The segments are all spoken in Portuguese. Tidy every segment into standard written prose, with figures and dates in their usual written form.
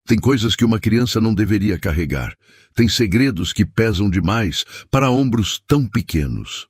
Tem coisas que uma criança não deveria carregar. Tem segredos que pesam demais para ombros tão pequenos.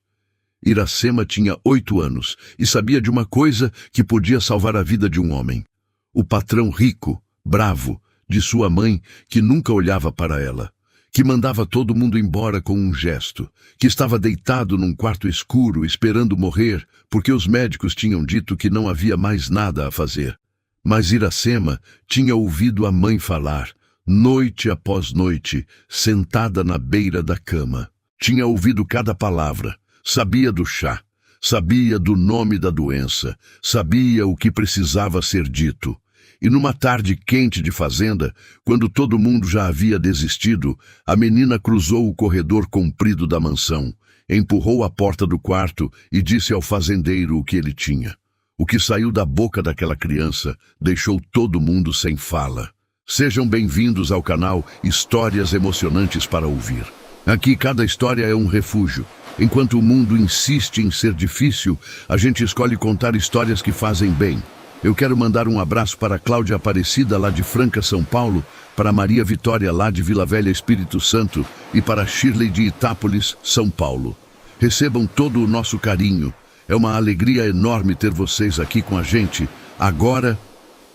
Iracema tinha 8 anos e sabia de uma coisa que podia salvar a vida de um homem. O patrão rico, bravo, de sua mãe, que nunca olhava para ela, que mandava todo mundo embora com um gesto, que estava deitado num quarto escuro esperando morrer, porque os médicos tinham dito que não havia mais nada a fazer. Mas Iracema tinha ouvido a mãe falar, noite após noite, sentada na beira da cama. Tinha ouvido cada palavra, sabia do chá, sabia do nome da doença, sabia o que precisava ser dito. E numa tarde quente de fazenda, quando todo mundo já havia desistido, a menina cruzou o corredor comprido da mansão, empurrou a porta do quarto e disse ao fazendeiro o que ele tinha. O que saiu da boca daquela criança deixou todo mundo sem fala. Sejam bem-vindos ao canal Histórias Emocionantes para Ouvir. Aqui cada história é um refúgio. Enquanto o mundo insiste em ser difícil, a gente escolhe contar histórias que fazem bem. Eu quero mandar um abraço para Cláudia Aparecida, lá de Franca, São Paulo, para Maria Vitória, lá de Vila Velha, Espírito Santo, e para Shirley de Itápolis, São Paulo. Recebam todo o nosso carinho. É uma alegria enorme ter vocês aqui com a gente. Agora,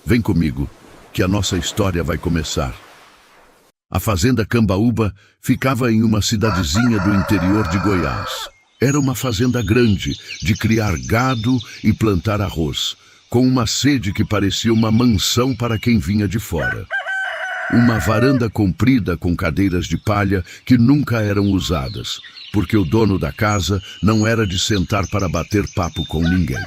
vem comigo, que a nossa história vai começar. A fazenda Cambaúba ficava em uma cidadezinha do interior de Goiás. Era uma fazenda grande, de criar gado e plantar arroz, com uma sede que parecia uma mansão para quem vinha de fora. Uma varanda comprida com cadeiras de palha que nunca eram usadas, porque o dono da casa não era de sentar para bater papo com ninguém.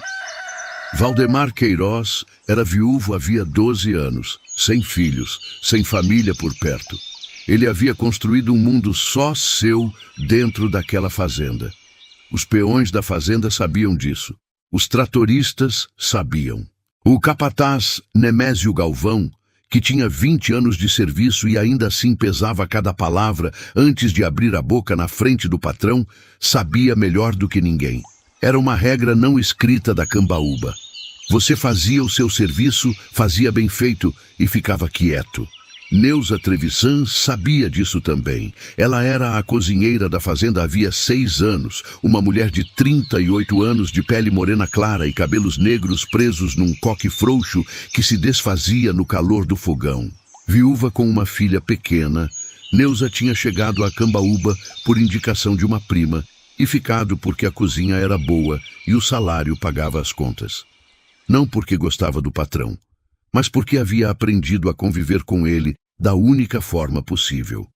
Valdemar Queiroz era viúvo havia 12 anos, sem filhos, sem família por perto. Ele havia construído um mundo só seu dentro daquela fazenda. Os peões da fazenda sabiam disso. Os tratoristas sabiam. O capataz Nemésio Galvão, que tinha 20 anos de serviço e ainda assim pesava cada palavra antes de abrir a boca na frente do patrão, sabia melhor do que ninguém. Era uma regra não escrita da Cambaúba. Você fazia o seu serviço, fazia bem feito e ficava quieto. Neuza Trevisan sabia disso também. Ela era a cozinheira da fazenda havia 6 anos, uma mulher de 38 anos, de pele morena clara e cabelos negros presos num coque frouxo que se desfazia no calor do fogão. Viúva com uma filha pequena, Neuza tinha chegado a Cambaúba por indicação de uma prima e ficado porque a cozinha era boa e o salário pagava as contas. Não porque gostava do patrão, mas porque havia aprendido a conviver com ele da única forma possível,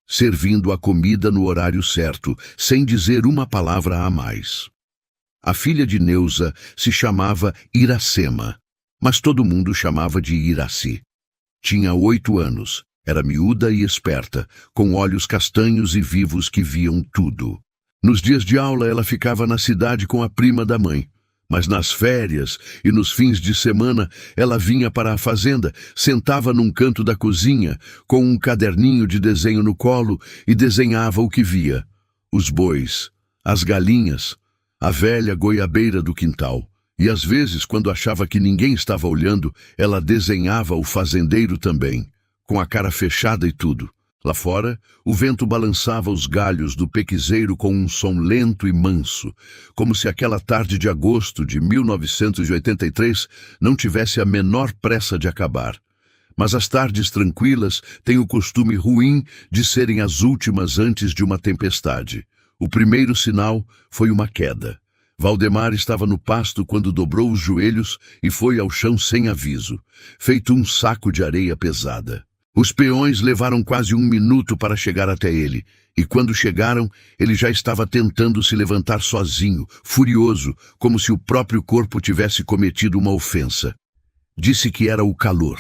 servindo a comida no horário certo, sem dizer uma palavra a mais. A filha de Neuza se chamava Iracema, mas todo mundo chamava de Iraci. Tinha 8 anos, era miúda e esperta, com olhos castanhos e vivos que viam tudo. Nos dias de aula ela ficava na cidade com a prima da mãe. Mas nas férias e nos fins de semana ela vinha para a fazenda, sentava num canto da cozinha, com um caderninho de desenho no colo e desenhava o que via. Os bois, as galinhas, a velha goiabeira do quintal. E às vezes, quando achava que ninguém estava olhando, ela desenhava o fazendeiro também, com a cara fechada e tudo. Lá fora, o vento balançava os galhos do pequizeiro com um som lento e manso, como se aquela tarde de agosto de 1983 não tivesse a menor pressa de acabar. Mas as tardes tranquilas têm o costume ruim de serem as últimas antes de uma tempestade. O primeiro sinal foi uma queda. Valdemar estava no pasto quando dobrou os joelhos e foi ao chão sem aviso, feito um saco de areia pesada. Os peões levaram quase 1 minuto para chegar até ele, e quando chegaram, ele já estava tentando se levantar sozinho, furioso, como se o próprio corpo tivesse cometido uma ofensa. Disse que era o calor,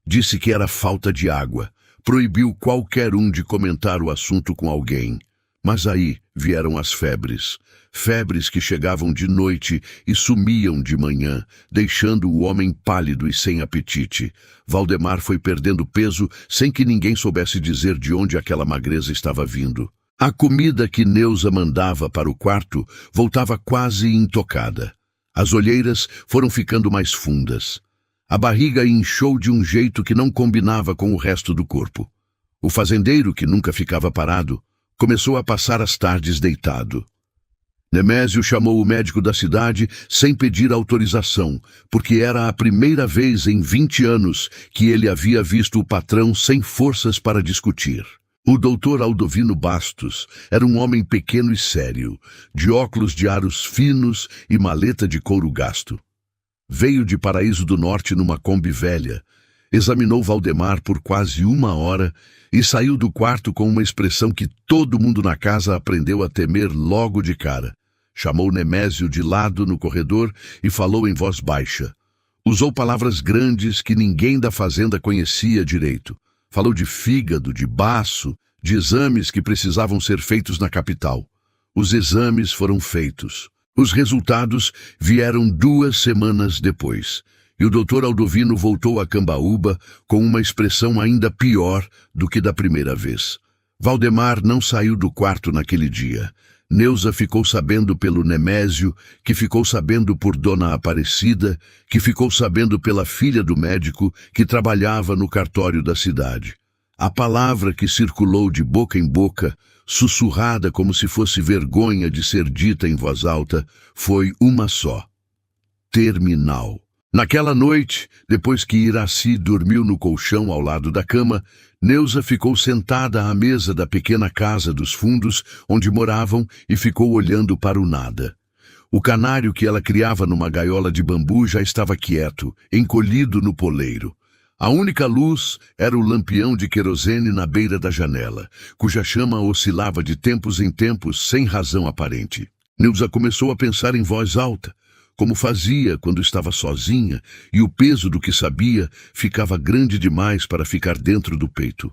disse que era falta de água, proibiu qualquer um de comentar o assunto com alguém. Mas aí vieram as febres. Febres que chegavam de noite e sumiam de manhã, deixando o homem pálido e sem apetite. Valdemar foi perdendo peso sem que ninguém soubesse dizer de onde aquela magreza estava vindo. A comida que Neuza mandava para o quarto voltava quase intocada. As olheiras foram ficando mais fundas. A barriga inchou de um jeito que não combinava com o resto do corpo. O fazendeiro, que nunca ficava parado, começou a passar as tardes deitado. Nemésio chamou o médico da cidade sem pedir autorização, porque era a primeira vez em 20 anos que ele havia visto o patrão sem forças para discutir. O doutor Aldovino Bastos era um homem pequeno e sério, de óculos de aros finos e maleta de couro gasto. Veio de Paraíso do Norte numa Kombi velha, examinou Valdemar por quase 1 hora e saiu do quarto com uma expressão que todo mundo na casa aprendeu a temer logo de cara. Chamou Nemésio de lado no corredor e falou em voz baixa. Usou palavras grandes que ninguém da fazenda conhecia direito. Falou de fígado, de baço, de exames que precisavam ser feitos na capital. Os exames foram feitos. Os resultados vieram 2 semanas depois. E o doutor Aldovino voltou a Cambaúba com uma expressão ainda pior do que da primeira vez. Valdemar não saiu do quarto naquele dia. Neuza ficou sabendo pelo Nemésio, que ficou sabendo por Dona Aparecida, que ficou sabendo pela filha do médico que trabalhava no cartório da cidade. A palavra que circulou de boca em boca, sussurrada como se fosse vergonha de ser dita em voz alta, foi uma só: terminal. Naquela noite, depois que Iraci dormiu no colchão ao lado da cama, Neuza ficou sentada à mesa da pequena casa dos fundos onde moravam e ficou olhando para o nada. O canário que ela criava numa gaiola de bambu já estava quieto, encolhido no poleiro. A única luz era o lampião de querosene na beira da janela, cuja chama oscilava de tempos em tempos sem razão aparente. Neuza começou a pensar em voz alta, como fazia quando estava sozinha, e o peso do que sabia ficava grande demais para ficar dentro do peito.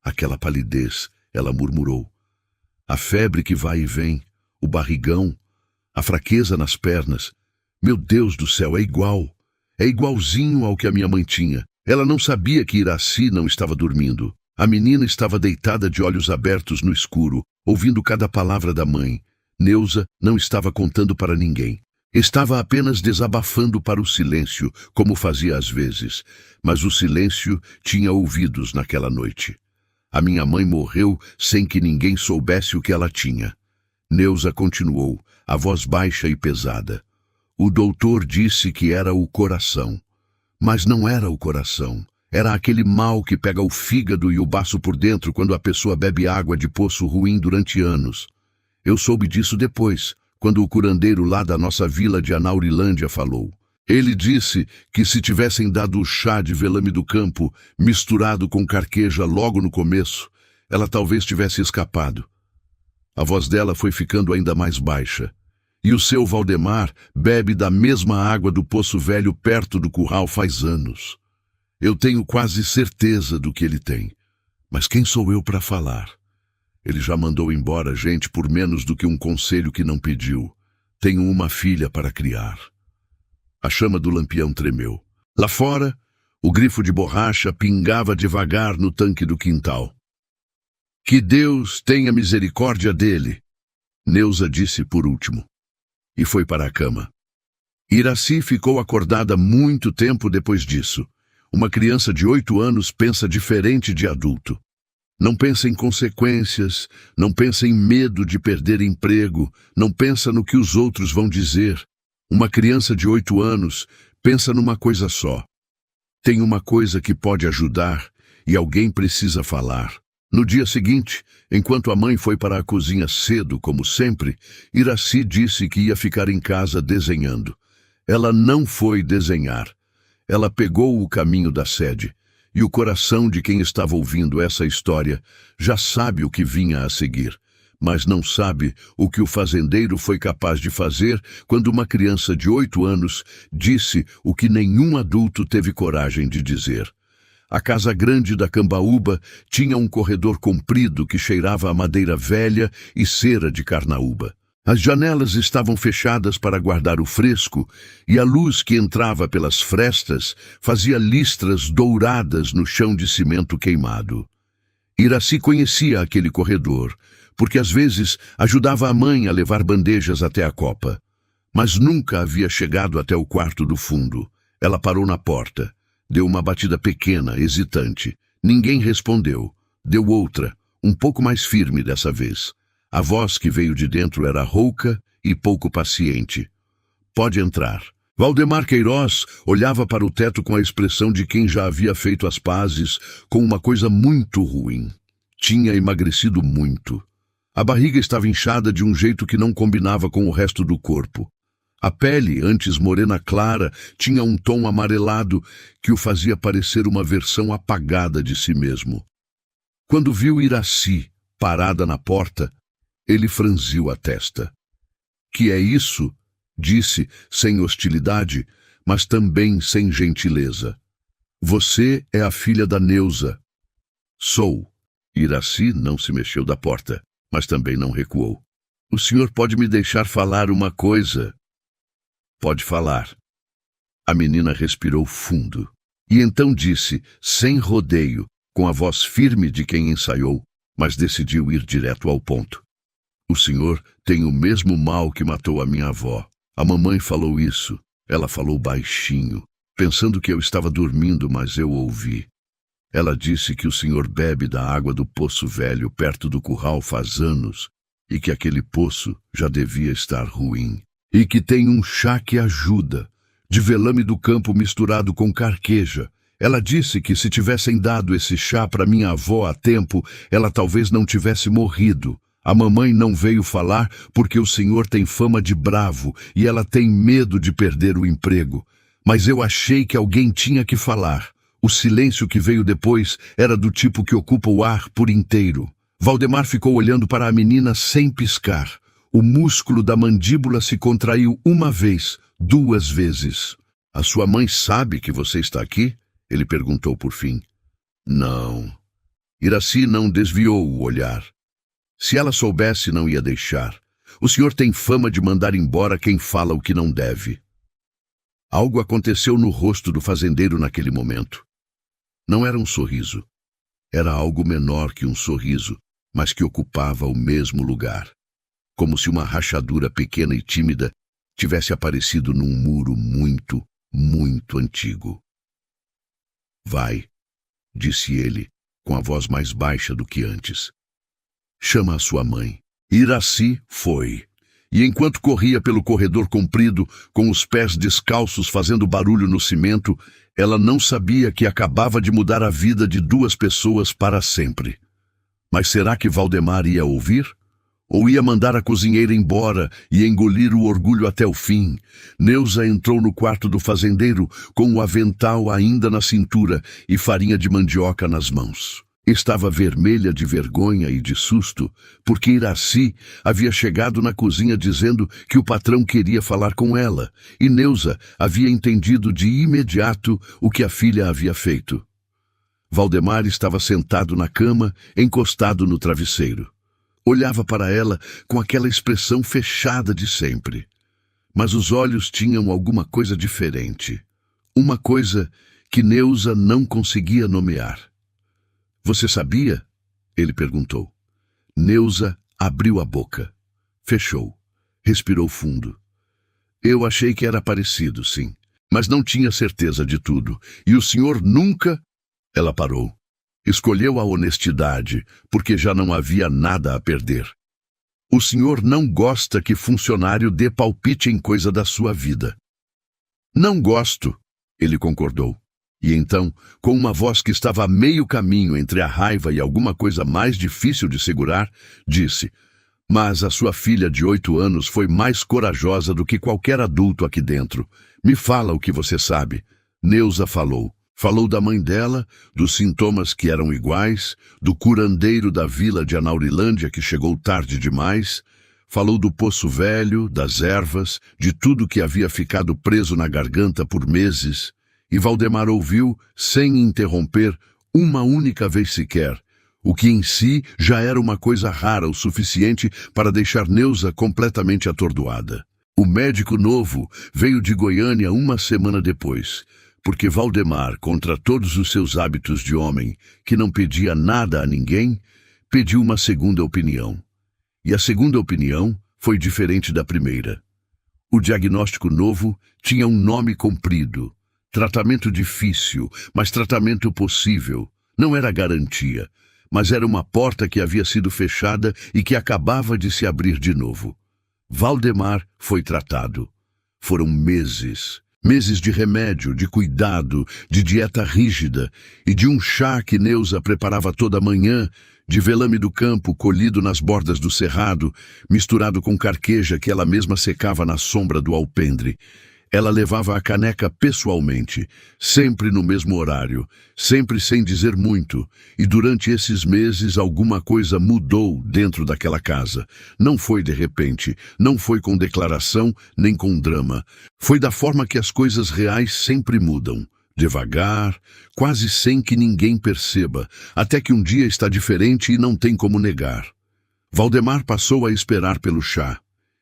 Aquela palidez, ela murmurou. A febre que vai e vem, o barrigão, a fraqueza nas pernas. Meu Deus do céu, é igual. É igualzinho ao que a minha mãe tinha. Ela não sabia que Iraci não estava dormindo. A menina estava deitada de olhos abertos no escuro, ouvindo cada palavra da mãe. Neuza não estava contando para ninguém. Estava apenas desabafando para o silêncio, como fazia às vezes, mas o silêncio tinha ouvidos naquela noite. A minha mãe morreu sem que ninguém soubesse o que ela tinha. Neuza continuou, a voz baixa e pesada. O doutor disse que era o coração. Mas não era o coração. Era aquele mal que pega o fígado e o baço por dentro quando a pessoa bebe água de poço ruim durante anos. Eu soube disso depois, quando o curandeiro lá da nossa vila de Anaurilândia falou. Ele disse que se tivessem dado o chá de velame do campo misturado com carqueja logo no começo, ela talvez tivesse escapado. A voz dela foi ficando ainda mais baixa. E o seu Valdemar bebe da mesma água do poço velho perto do curral faz anos. Eu tenho quase certeza do que ele tem. Mas quem sou eu para falar? Ele já mandou embora gente por menos do que um conselho que não pediu. Tenho uma filha para criar. A chama do lampião tremeu. Lá fora, o grifo de borracha pingava devagar no tanque do quintal. Que Deus tenha misericórdia dele, Neuza disse por último. E foi para a cama. Iraci ficou acordada muito tempo depois disso. Uma criança de 8 anos pensa diferente de adulto. Não pensa em consequências, não pensa em medo de perder emprego, não pensa no que os outros vão dizer. Uma criança de 8 anos pensa numa coisa só. Tem uma coisa que pode ajudar e alguém precisa falar. No dia seguinte, enquanto a mãe foi para a cozinha cedo, como sempre, Iraci disse que ia ficar em casa desenhando. Ela não foi desenhar. Ela pegou o caminho da sede. E o coração de quem estava ouvindo essa história já sabe o que vinha a seguir, mas não sabe o que o fazendeiro foi capaz de fazer quando uma criança de 8 anos disse o que nenhum adulto teve coragem de dizer. A casa grande da Cambaúba tinha um corredor comprido que cheirava a madeira velha e cera de carnaúba. As janelas estavam fechadas para guardar o fresco, e a luz que entrava pelas frestas fazia listras douradas no chão de cimento queimado. Iraci conhecia aquele corredor, porque às vezes ajudava a mãe a levar bandejas até a copa. Mas nunca havia chegado até o quarto do fundo. Ela parou na porta. Deu uma batida pequena, hesitante. Ninguém respondeu. Deu outra, um pouco mais firme dessa vez. A voz que veio de dentro era rouca e pouco paciente. Pode entrar. Valdemar Queiroz olhava para o teto com a expressão de quem já havia feito as pazes com uma coisa muito ruim. Tinha emagrecido muito. A barriga estava inchada de um jeito que não combinava com o resto do corpo. A pele, antes morena clara, tinha um tom amarelado que o fazia parecer uma versão apagada de si mesmo. Quando viu Iraci parada na porta, ele franziu a testa. "Que é isso?" disse, sem hostilidade, mas também sem gentileza. "Você é a filha da Neuza." "Sou." Iraci não se mexeu da porta, mas também não recuou. "O senhor pode me deixar falar uma coisa?" "Pode falar." A menina respirou fundo. E então disse, sem rodeio, com a voz firme de quem ensaiou, mas decidiu ir direto ao ponto. "O senhor tem o mesmo mal que matou a minha avó. A mamãe falou isso. Ela falou baixinho, pensando que eu estava dormindo, mas eu ouvi. Ela disse que o senhor bebe da água do poço velho perto do curral faz anos e que aquele poço já devia estar ruim. E que tem um chá que ajuda, de velame do campo misturado com carqueja. Ela disse que se tivessem dado esse chá para minha avó a tempo, ela talvez não tivesse morrido. A mamãe não veio falar porque o senhor tem fama de bravo e ela tem medo de perder o emprego. Mas eu achei que alguém tinha que falar. O silêncio que veio depois era do tipo que ocupa o ar por inteiro." Valdemar ficou olhando para a menina sem piscar. O músculo da mandíbula se contraiu uma vez, 2 vezes. "A sua mãe sabe que você está aqui?" ele perguntou por fim. "Não." Iraci não desviou o olhar. "Se ela soubesse, não ia deixar. O senhor tem fama de mandar embora quem fala o que não deve." Algo aconteceu no rosto do fazendeiro naquele momento. Não era um sorriso. Era algo menor que um sorriso, mas que ocupava o mesmo lugar. Como se uma rachadura pequena e tímida tivesse aparecido num muro muito, muito antigo. "Vai", disse ele, com a voz mais baixa do que antes. "Chama a sua mãe." Iraci foi. E enquanto corria pelo corredor comprido, com os pés descalços fazendo barulho no cimento, ela não sabia que acabava de mudar a vida de 2 pessoas para sempre. Mas será que Valdemar ia ouvir? Ou ia mandar a cozinheira embora e engolir o orgulho até o fim? Neuza entrou no quarto do fazendeiro com o avental ainda na cintura e farinha de mandioca nas mãos. Estava vermelha de vergonha e de susto, porque Iraci havia chegado na cozinha dizendo que o patrão queria falar com ela, e Neuza havia entendido de imediato o que a filha havia feito. Valdemar estava sentado na cama, encostado no travesseiro. Olhava para ela com aquela expressão fechada de sempre. Mas os olhos tinham alguma coisa diferente. Uma coisa que Neuza não conseguia nomear. "Você sabia?" ele perguntou. Neuza abriu a boca. Fechou. Respirou fundo. "Eu achei que era parecido, sim. Mas não tinha certeza de tudo. E o senhor nunca..." Ela parou. Escolheu a honestidade, porque já não havia nada a perder. "O senhor não gosta que funcionário dê palpite em coisa da sua vida." "Não gosto", ele concordou. E então, com uma voz que estava a meio caminho entre a raiva e alguma coisa mais difícil de segurar, disse: "Mas a sua filha de 8 anos foi mais corajosa do que qualquer adulto aqui dentro. Me fala o que você sabe." Neuza falou. Falou da mãe dela, dos sintomas que eram iguais, do curandeiro da vila de Anaurilândia que chegou tarde demais. Falou do poço velho, das ervas, de tudo que havia ficado preso na garganta por meses. E Valdemar ouviu, sem interromper, uma única vez sequer, o que em si já era uma coisa rara o suficiente para deixar Neuza completamente atordoada. O médico novo veio de Goiânia 1 semana depois, porque Valdemar, contra todos os seus hábitos de homem, que não pedia nada a ninguém, pediu uma segunda opinião. E a segunda opinião foi diferente da primeira. O diagnóstico novo tinha um nome comprido, Tratamento difícil, mas tratamento possível. Não era garantia, mas era uma porta que havia sido fechada e que acabava de se abrir de novo. Valdemar foi tratado. Foram meses. Meses de remédio, de cuidado, de dieta rígida e de um chá que Neuza preparava toda manhã, de velame do campo colhido nas bordas do cerrado, misturado com carqueja que ela mesma secava na sombra do alpendre. Ela levava a caneca pessoalmente, sempre no mesmo horário, sempre sem dizer muito, e durante esses meses alguma coisa mudou dentro daquela casa. Não foi de repente, não foi com declaração, nem com drama. Foi da forma que as coisas reais sempre mudam, devagar, quase sem que ninguém perceba, até que um dia está diferente e não tem como negar. Valdemar passou a esperar pelo chá.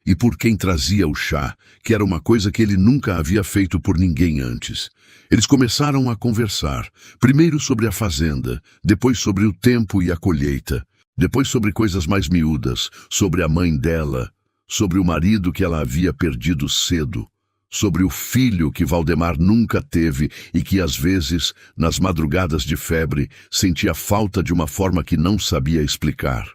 E por quem trazia o chá, que era uma coisa que ele nunca havia feito por ninguém antes. Eles começaram a conversar, primeiro sobre a fazenda, depois sobre o tempo e a colheita, depois sobre coisas mais miúdas, sobre a mãe dela, sobre o marido que ela havia perdido cedo, sobre o filho que Valdemar nunca teve e que às vezes, nas madrugadas de febre, sentia falta de uma forma que não sabia explicar.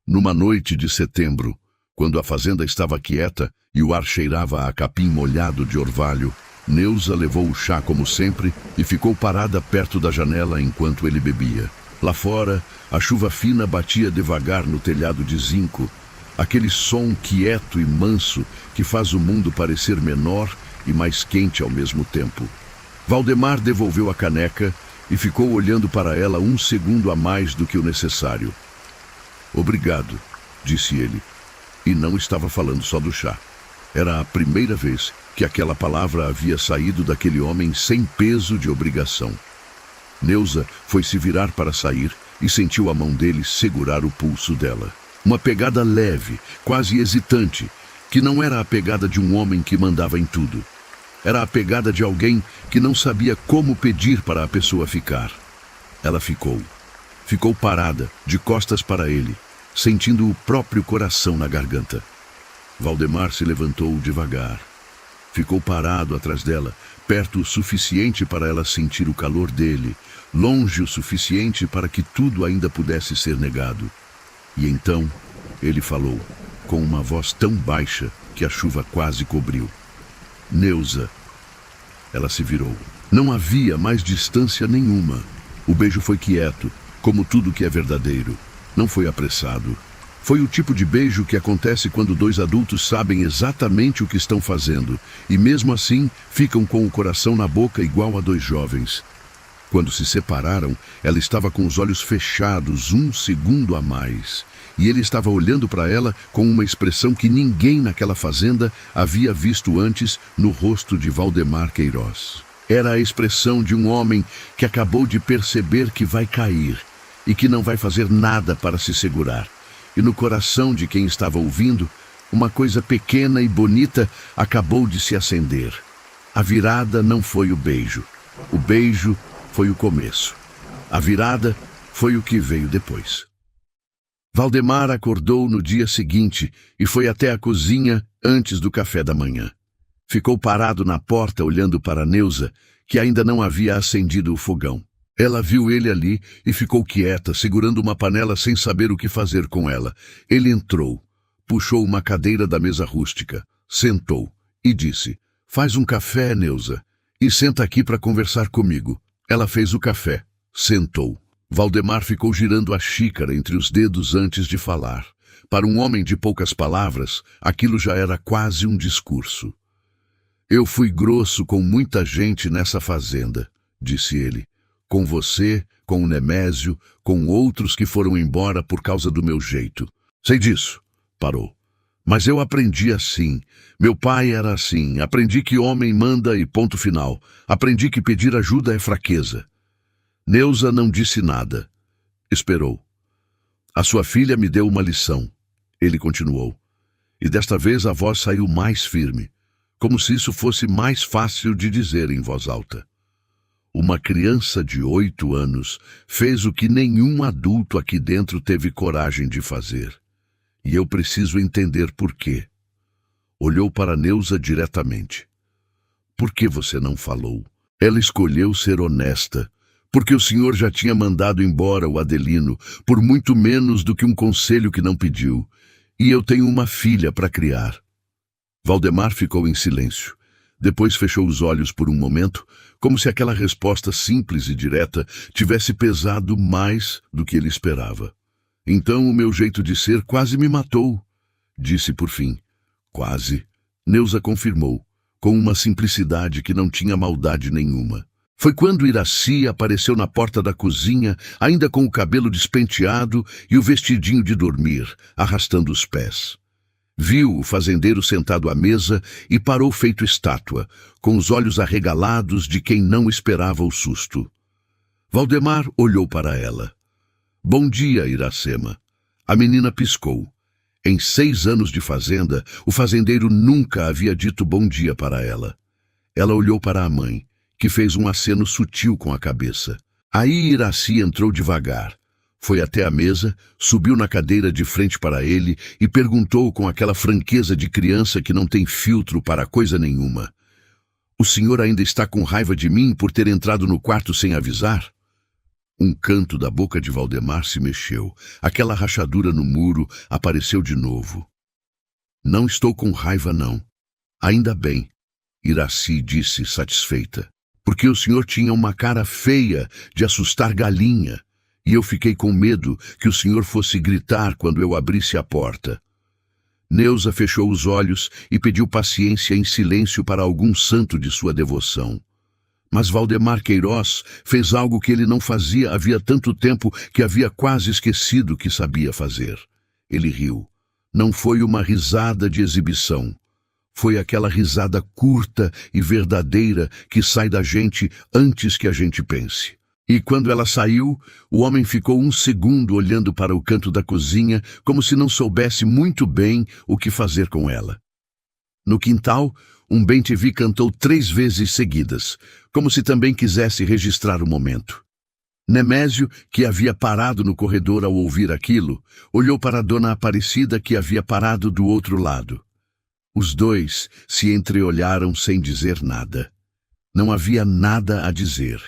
Numa noite de setembro, quando a fazenda estava quieta e o ar cheirava a capim molhado de orvalho, Neuza levou o chá como sempre e ficou parada perto da janela enquanto ele bebia. Lá fora, a chuva fina batia devagar no telhado de zinco, aquele som quieto e manso que faz o mundo parecer menor e mais quente ao mesmo tempo. Valdemar devolveu a caneca e ficou olhando para ela um segundo a mais do que o necessário. "Obrigado", disse ele. E não estava falando só do chá. Era a primeira vez que aquela palavra havia saído daquele homem sem peso de obrigação. Neuza foi se virar para sair e sentiu a mão dele segurar o pulso dela. Uma pegada leve, quase hesitante, que não era a pegada de um homem que mandava em tudo. Era a pegada de alguém que não sabia como pedir para a pessoa ficar. Ela ficou. Ficou parada, de costas para ele, sentindo o próprio coração na garganta. Valdemar se levantou devagar. Ficou parado atrás dela, perto o suficiente para ela sentir o calor dele, longe o suficiente para que tudo ainda pudesse ser negado. E então ele falou, com uma voz tão baixa que a chuva quase cobriu. "Neuza." Ela se virou. Não havia mais distância nenhuma. O beijo foi quieto, como tudo que é verdadeiro. Não foi apressado. Foi o tipo de beijo que acontece quando dois adultos sabem exatamente o que estão fazendo e mesmo assim ficam com o coração na boca igual a dois jovens. Quando se separaram, ela estava com os olhos fechados um segundo a mais e ele estava olhando para ela com uma expressão que ninguém naquela fazenda havia visto antes no rosto de Valdemar Queiroz. Era a expressão de um homem que acabou de perceber que vai cair e que não vai fazer nada para se segurar. E no coração de quem estava ouvindo, uma coisa pequena e bonita acabou de se acender. A virada não foi o beijo. O beijo foi o começo. A virada foi o que veio depois. Valdemar acordou no dia seguinte e foi até a cozinha antes do café da manhã. Ficou parado na porta olhando para Neuza, que ainda não havia acendido o fogão. Ela viu ele ali e ficou quieta, segurando uma panela sem saber o que fazer com ela. Ele entrou, puxou uma cadeira da mesa rústica, sentou e disse, "Faz um café, Neuza, e senta aqui para conversar comigo." Ela fez o café, sentou. Valdemar ficou girando a xícara entre os dedos antes de falar. Para um homem de poucas palavras, aquilo já era quase um discurso. "Eu fui grosso com muita gente nessa fazenda", disse ele. "Com você, com o Nemésio, com outros que foram embora por causa do meu jeito. Sei disso." Parou. "Mas eu aprendi assim. Meu pai era assim. Aprendi que homem manda e ponto final. Aprendi que pedir ajuda é fraqueza." Neuza não disse nada. Esperou. "A sua filha me deu uma lição." Ele continuou. E desta vez a voz saiu mais firme, como se isso fosse mais fácil de dizer em voz alta. "Uma criança de 8 anos fez o que nenhum adulto aqui dentro teve coragem de fazer. E eu preciso entender por quê." Olhou para Neuza diretamente. "Por que você não falou?" Ela escolheu ser honesta, porque o senhor já tinha mandado embora o Adelino por muito menos do que um conselho que não pediu, e eu tenho uma filha para criar. Valdemar ficou em silêncio. Depois fechou os olhos por um momento, como se aquela resposta simples e direta tivesse pesado mais do que ele esperava. Então o meu jeito de ser quase me matou, disse por fim. Quase. Neuza confirmou, com uma simplicidade que não tinha maldade nenhuma. Foi quando Iraci apareceu na porta da cozinha, ainda com o cabelo despenteado e o vestidinho de dormir, arrastando os pés. Viu o fazendeiro sentado à mesa e parou feito estátua, com os olhos arregalados de quem não esperava o susto. Valdemar olhou para ela. Bom dia, Iracema. A menina piscou. Em 6 anos de fazenda, o fazendeiro nunca havia dito bom dia para ela. Ela olhou para a mãe, que fez um aceno sutil com a cabeça. Aí Iraci entrou devagar. Foi até a mesa, subiu na cadeira de frente para ele e perguntou com aquela franqueza de criança que não tem filtro para coisa nenhuma. O senhor ainda está com raiva de mim por ter entrado no quarto sem avisar? Um canto da boca de Valdemar se mexeu. Aquela rachadura no muro apareceu de novo. Não estou com raiva, não. Ainda bem, Iraci disse satisfeita, porque o senhor tinha uma cara feia de assustar galinha. E eu fiquei com medo que o senhor fosse gritar quando eu abrisse a porta. Neuza fechou os olhos e pediu paciência em silêncio para algum santo de sua devoção. Mas Valdemar Queiroz fez algo que ele não fazia havia tanto tempo que havia quase esquecido que sabia fazer. Ele riu. Não foi uma risada de exibição. Foi aquela risada curta e verdadeira que sai da gente antes que a gente pense. E quando ela saiu, o homem ficou um segundo olhando para o canto da cozinha, como se não soubesse muito bem o que fazer com ela. No quintal, um bem-te-vi cantou 3 vezes seguidas, como se também quisesse registrar o momento. Nemésio, que havia parado no corredor ao ouvir aquilo, olhou para a dona Aparecida, que havia parado do outro lado. Os dois se entreolharam sem dizer nada. Não havia nada a dizer.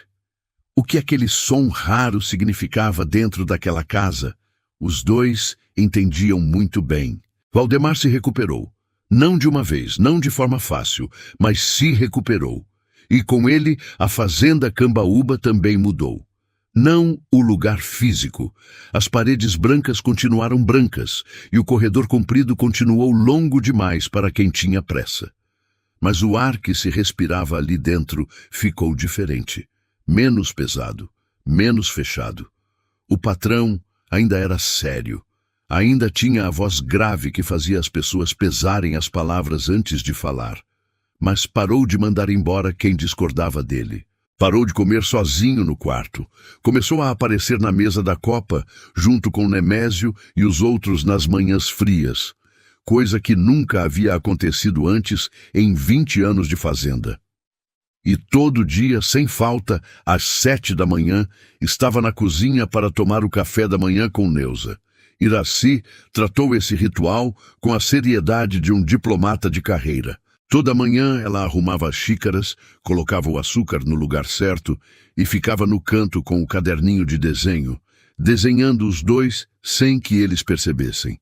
O que aquele som raro significava dentro daquela casa, os dois entendiam muito bem. Valdemar se recuperou. Não de uma vez, não de forma fácil, mas se recuperou. E com ele, a fazenda Cambaúba também mudou. Não o lugar físico. As paredes brancas continuaram brancas, e o corredor comprido continuou longo demais para quem tinha pressa. Mas o ar que se respirava ali dentro ficou diferente. Menos pesado, menos fechado. O patrão ainda era sério. Ainda tinha a voz grave que fazia as pessoas pesarem as palavras antes de falar. Mas parou de mandar embora quem discordava dele. Parou de comer sozinho no quarto. Começou a aparecer na mesa da copa, junto com Nemésio e os outros nas manhãs frias. Coisa que nunca havia acontecido antes em 20 anos de fazenda. E todo dia, sem falta, às 7 da manhã, estava na cozinha para tomar o café da manhã com Neuza. Iraci tratou esse ritual com a seriedade de um diplomata de carreira. Toda manhã ela arrumava as xícaras, colocava o açúcar no lugar certo e ficava no canto com o caderninho de desenho, desenhando os dois sem que eles percebessem.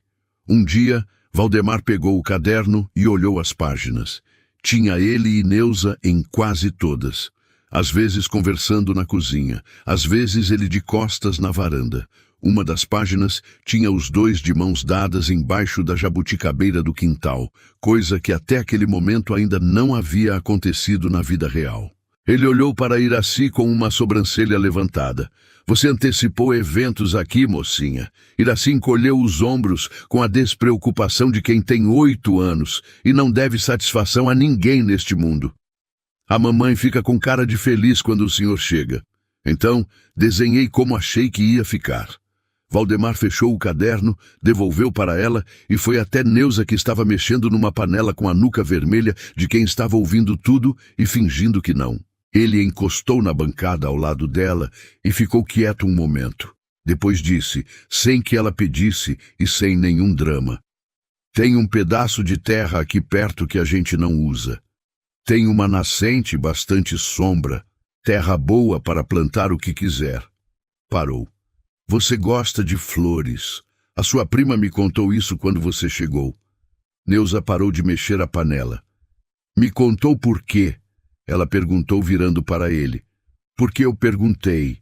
Um dia, Valdemar pegou o caderno e olhou as páginas. Tinha ele e Neuza em quase todas. Às vezes conversando na cozinha, às vezes ele de costas na varanda. Uma das páginas tinha os dois de mãos dadas embaixo da jabuticabeira do quintal, coisa que até aquele momento ainda não havia acontecido na vida real. Ele olhou para Iraci com uma sobrancelha levantada. Você antecipou eventos aqui, mocinha. Iraci encolheu os ombros com a despreocupação de quem tem 8 anos e não deve satisfação a ninguém neste mundo. A mamãe fica com cara de feliz quando o senhor chega. Então, desenhei como achei que ia ficar. Valdemar fechou o caderno, devolveu para ela e foi até Neuza, que estava mexendo numa panela com a nuca vermelha de quem estava ouvindo tudo e fingindo que não. Ele encostou na bancada ao lado dela e ficou quieto um momento. Depois disse, sem que ela pedisse e sem nenhum drama. Tem um pedaço de terra aqui perto que a gente não usa. Tem uma nascente e bastante sombra. Terra boa para plantar o que quiser. Parou. Você gosta de flores. A sua prima me contou isso quando você chegou. Neuza parou de mexer a panela. Me contou por quê? Ela perguntou virando para ele. Porque eu perguntei,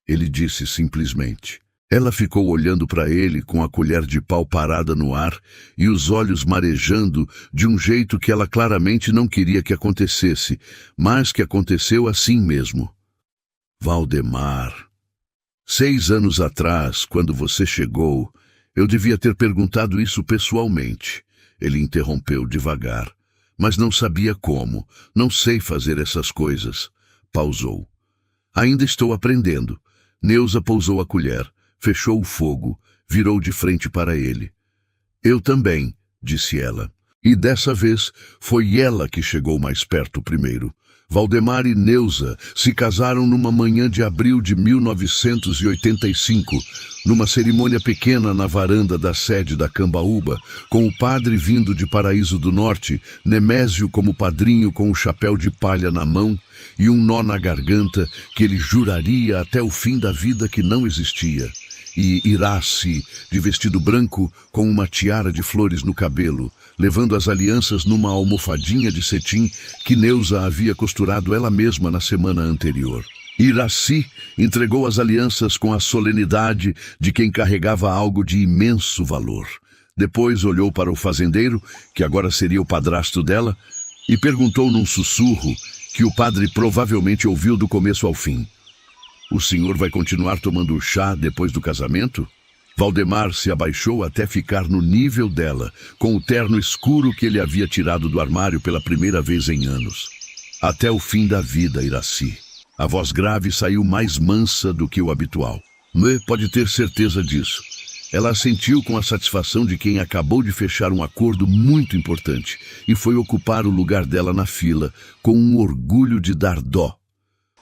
ele disse simplesmente. Ela ficou olhando para ele com a colher de pau parada no ar e os olhos marejando de um jeito que ela claramente não queria que acontecesse, mas que aconteceu assim mesmo. Valdemar. 6 anos atrás, quando você chegou, eu devia ter perguntado isso pessoalmente. Ele interrompeu devagar. Mas não sabia como. Não sei fazer essas coisas. Pausou. Ainda estou aprendendo. Neuza pousou a colher, fechou o fogo, virou de frente para ele. Eu também, disse ela. E dessa vez foi ela que chegou mais perto primeiro. Valdemar e Neuza se casaram numa manhã de abril de 1985, numa cerimônia pequena na varanda da sede da Cambaúba, com o padre vindo de Paraíso do Norte, Nemésio como padrinho com o chapéu de palha na mão e um nó na garganta que ele juraria até o fim da vida que não existia, e Iraci, de vestido branco com uma tiara de flores no cabelo, levando as alianças numa almofadinha de cetim que Neuza havia costurado ela mesma na semana anterior. Iraci entregou as alianças com a solenidade de quem carregava algo de imenso valor. Depois olhou para o fazendeiro, que agora seria o padrasto dela, e perguntou num sussurro que o padre provavelmente ouviu do começo ao fim. O senhor vai continuar tomando chá depois do casamento? Valdemar se abaixou até ficar no nível dela, com o terno escuro que ele havia tirado do armário pela primeira vez em anos. Até o fim da vida, Iraci. A voz grave saiu mais mansa do que o habitual. Pode ter certeza disso. Ela assentiu com a satisfação de quem acabou de fechar um acordo muito importante e foi ocupar o lugar dela na fila, com um orgulho de dar dó.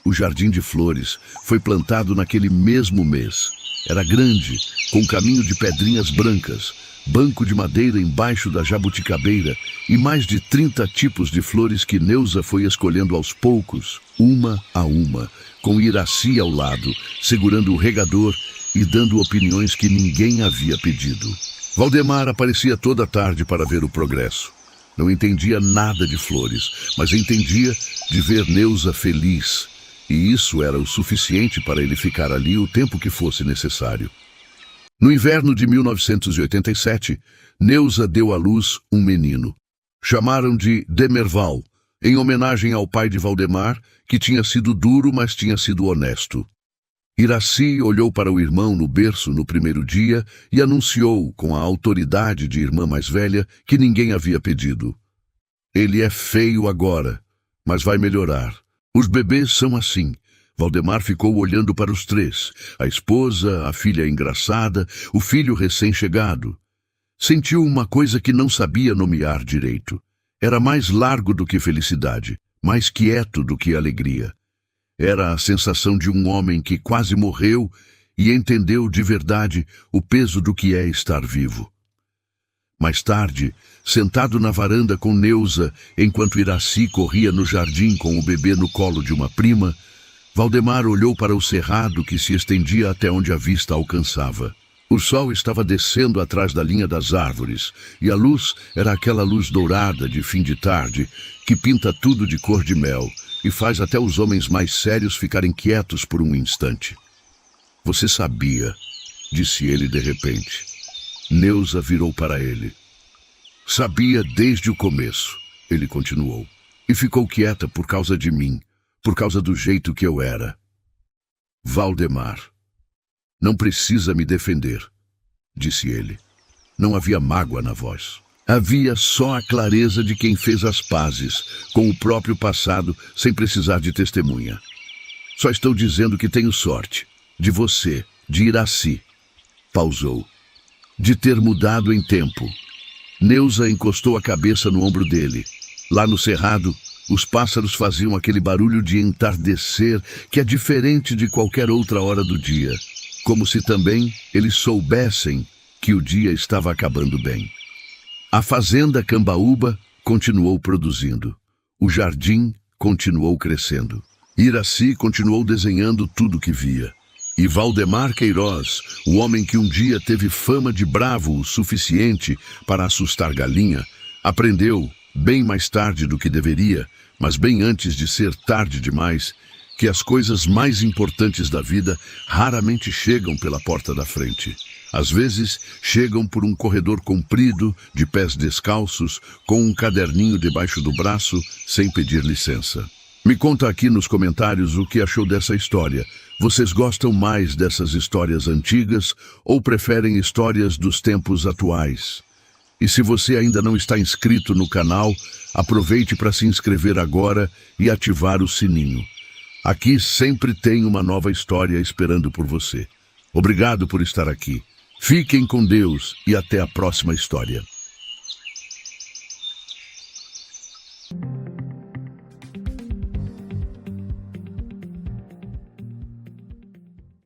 O jardim de flores foi plantado naquele mesmo mês. Era grande, com caminho de pedrinhas brancas, banco de madeira embaixo da jabuticabeira e mais de 30 tipos de flores que Neuza foi escolhendo aos poucos, uma a uma, com Iraci ao lado, segurando o regador e dando opiniões que ninguém havia pedido. Valdemar aparecia toda tarde para ver o progresso. Não entendia nada de flores, mas entendia de ver Neuza feliz. E isso era o suficiente para ele ficar ali o tempo que fosse necessário. No inverno de 1987, Neuza deu à luz um menino. Chamaram de Demerval, em homenagem ao pai de Valdemar, que tinha sido duro, mas tinha sido honesto. Iraci olhou para o irmão no berço no primeiro dia e anunciou, com a autoridade de irmã mais velha, que ninguém havia pedido. Ele é feio agora, mas vai melhorar. Os bebês são assim. Valdemar ficou olhando para os 3, a esposa, a filha engraçada, o filho recém-chegado. Sentiu uma coisa que não sabia nomear direito. Era mais largo do que felicidade, mais quieto do que alegria. Era a sensação de um homem que quase morreu e entendeu de verdade o peso do que é estar vivo. Mais tarde, sentado na varanda com Neuza, enquanto Iraci corria no jardim com o bebê no colo de uma prima, Valdemar olhou para o cerrado que se estendia até onde a vista alcançava. O sol estava descendo atrás da linha das árvores, e a luz era aquela luz dourada de fim de tarde que pinta tudo de cor de mel e faz até os homens mais sérios ficarem quietos por um instante. Você sabia, disse ele de repente. Neuza virou para ele. Sabia desde o começo, ele continuou, e ficou quieta por causa de mim, por causa do jeito que eu era. Valdemar, não precisa me defender, disse ele. Não havia mágoa na voz. Havia só a clareza de quem fez as pazes com o próprio passado sem precisar de testemunha. Só estou dizendo que tenho sorte, de você, de Iraci. Pausou. De ter mudado em tempo. Neuza encostou a cabeça no ombro dele. Lá no cerrado, os pássaros faziam aquele barulho de entardecer que é diferente de qualquer outra hora do dia, como se também eles soubessem que o dia estava acabando bem. A fazenda Cambaúba continuou produzindo. O jardim continuou crescendo. Iraci continuou desenhando tudo o que via. E Valdemar Queiroz, o homem que um dia teve fama de bravo o suficiente para assustar Galinha, aprendeu, bem mais tarde do que deveria, mas bem antes de ser tarde demais, que as coisas mais importantes da vida raramente chegam pela porta da frente. Às vezes, chegam por um corredor comprido, de pés descalços, com um caderninho debaixo do braço, sem pedir licença. Me conta aqui nos comentários o que achou dessa história. Vocês gostam mais dessas histórias antigas ou preferem histórias dos tempos atuais? E se você ainda não está inscrito no canal, aproveite para se inscrever agora e ativar o sininho. Aqui sempre tem uma nova história esperando por você. Obrigado por estar aqui. Fiquem com Deus e até a próxima história.